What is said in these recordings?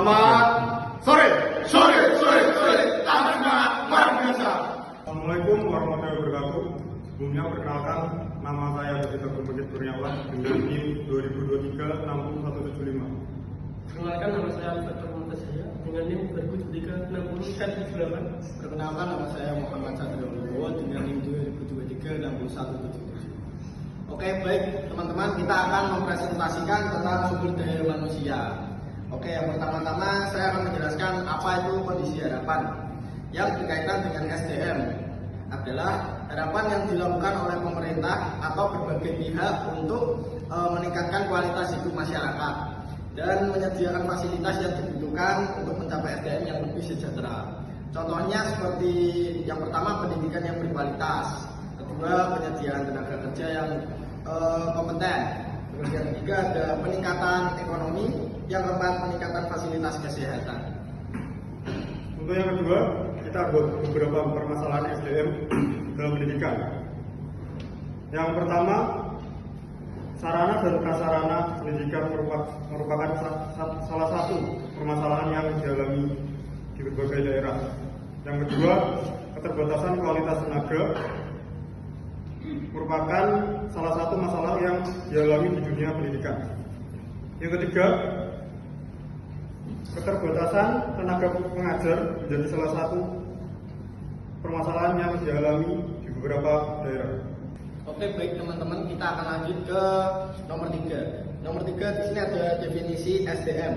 Selamat sore. Salam semangat luar biasa. Assalamualaikum warahmatullahi wabarakatuh. Sebelumnya perkenalkan, nama saya Budi Bukit Kurniawan dengan NIM 2023-60175. Perkenalkan, nama saya Alfred Mutasaya dengan NIM 2023-60-178. Perkenalkan, nama saya Muhammad Satrio Wibowo dengan NIM 2023-6177. Oke, baik teman-teman, kita akan mempresentasikan tentang sumber daya manusia. Oke, yang pertama-tama saya akan menjelaskan apa itu kondisi harapan. Yang berkaitan dengan SDM adalah harapan yang dilakukan oleh pemerintah atau berbagai pihak untuk meningkatkan kualitas hidup masyarakat dan menyediakan fasilitas yang dibutuhkan untuk mencapai SDM yang lebih sejahtera. Contohnya seperti yang pertama, pendidikan yang berkualitas, kedua penyediaan tenaga kerja yang kompeten, terus yang ketiga ada peningkatan ekonomi, yang keempat peningkatan fasilitas kesehatan. Untuk yang kedua, kita ada beberapa permasalahan SDM dalam pendidikan. Yang pertama, sarana dan prasarana pendidikan merupakan salah satu permasalahan yang dialami di berbagai daerah. Yang kedua, keterbatasan kualitas tenaga merupakan salah satu masalah yang dialami di dunia pendidikan. Yang ketiga, keterbatasan tenaga pengajar menjadi salah satu permasalahan yang dialami di beberapa daerah. Oke, baik teman-teman, kita akan lanjut ke nomor 3. Nomor 3 di sini ada definisi SDM.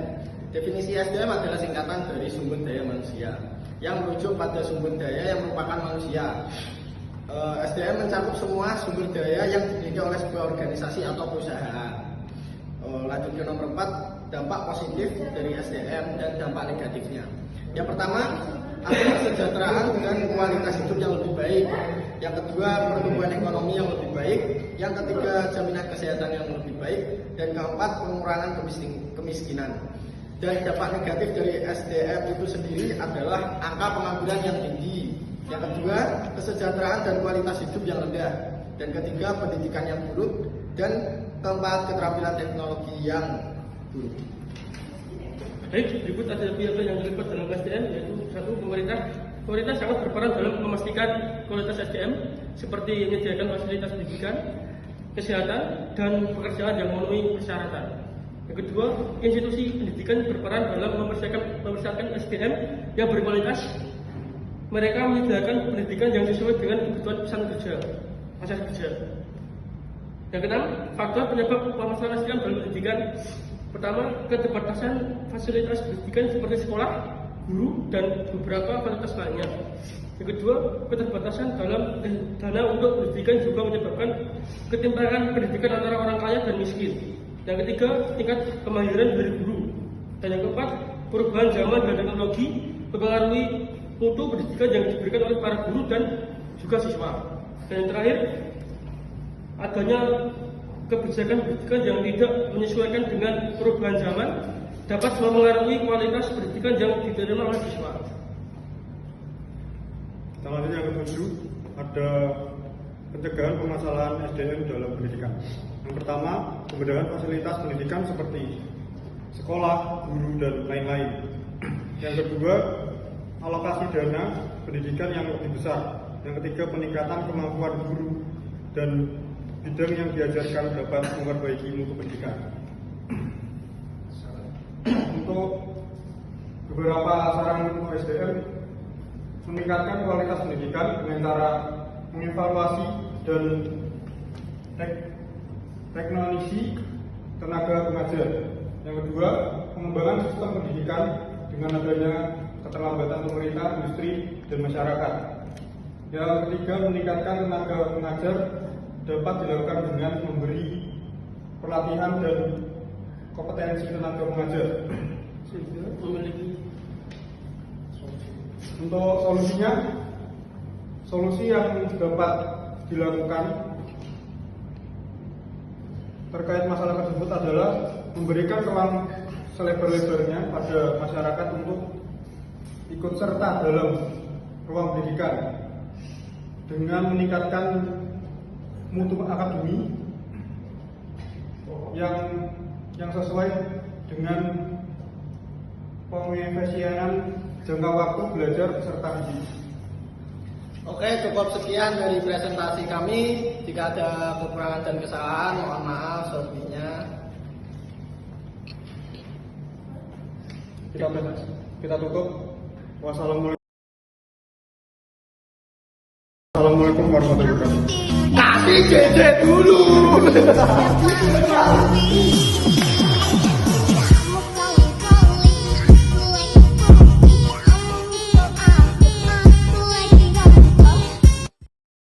Definisi SDM adalah singkatan dari sumber daya manusia yang merujuk pada sumber daya yang merupakan manusia. SDM mencakup semua sumber daya yang dimiliki oleh sebuah organisasi atau perusahaan. Lanjut ke nomor 4, dampak positif dari SDM dan dampak negatifnya. Yang pertama, ada kesejahteraan dengan kualitas hidup yang lebih baik. Yang kedua, pertumbuhan ekonomi yang lebih baik. Yang ketiga, jaminan kesehatan yang lebih baik. Dan keempat, pengurangan kemiskinan. Dan dampak negatif dari SDM itu sendiri adalah angka pengangguran yang tinggi. Yang kedua, kesejahteraan dan kualitas hidup yang rendah. Dan ketiga, pendidikan yang buruk. Dan keempat, keterampilan teknologi yang buruk. Baik, berikut ada pihak yang terlibat dalam SDM, yaitu satu, pemerintah. Pemerintah sangat berperan dalam memastikan kualitas SDM seperti menyediakan fasilitas pendidikan, kesehatan, dan pekerjaan yang memenuhi persyaratan. Yang kedua, institusi pendidikan berperan dalam mempersiapkan SDM yang berkualitas. Mereka menyediakan pendidikan yang sesuai dengan kebutuhan pasar kerja. Yang keenam, faktor penyebab permasalahan SDM dalam pendidikan. Pertama, keterbatasan fasilitas pendidikan seperti sekolah, guru, dan beberapa fasilitas lainnya. Yang kedua, keterbatasan dalam dana untuk pendidikan juga menyebabkan ketimpangan pendidikan antara orang kaya dan miskin. Yang ketiga, tingkat kemahiran dari guru. Dan yang keempat, perubahan zaman dan teknologi mempengaruhi mutu pendidikan yang diberikan oleh para guru dan juga siswa. Dan yang terakhir, adanya kebijakan pendidikan yang tidak menyesuaikan dengan perubahan zaman dapat mempengaruhi kualitas pendidikan yang diterima oleh siswa. Kita lanjut yang ketujuh, ada pencegahan permasalahan SDM dalam pendidikan. Yang pertama, pembedahan fasilitas pendidikan seperti sekolah, guru, dan lain-lain. Yang kedua, alokasi dana pendidikan yang lebih besar. Yang ketiga, peningkatan kemampuan guru dan bidang yang diajarkan dapat memperbaiki mutu pendidikan. Untuk beberapa saran untuk SDM, meningkatkan kualitas pendidikan dengan cara mengevaluasi dan teknologi tenaga pengajar. Yang kedua, pengembangan sistem pendidikan dengan adanya keterlambatan pemerintah, industri, dan masyarakat. Yang ketiga, meningkatkan tenaga pengajar dapat dilakukan dengan memberi pelatihan dan kompetensi tenaga pengajar. Untuk solusinya, solusi yang dapat dilakukan terkait masalah tersebut adalah memberikan ruang selebar-lebarnya pada masyarakat untuk ikut serta dalam ruang pendidikan dengan meningkatkan mutu akademi yang sesuai dengan pengefisienan jangka waktu belajar peserta didik. Oke, cukup sekian dari presentasi kami. Jika ada kekurangan dan kesalahan, mohon maaf selebihnya. Kita tutup. Wassalamualaikum warahmatullahi wabarakatuh. Kasih JJ dulu.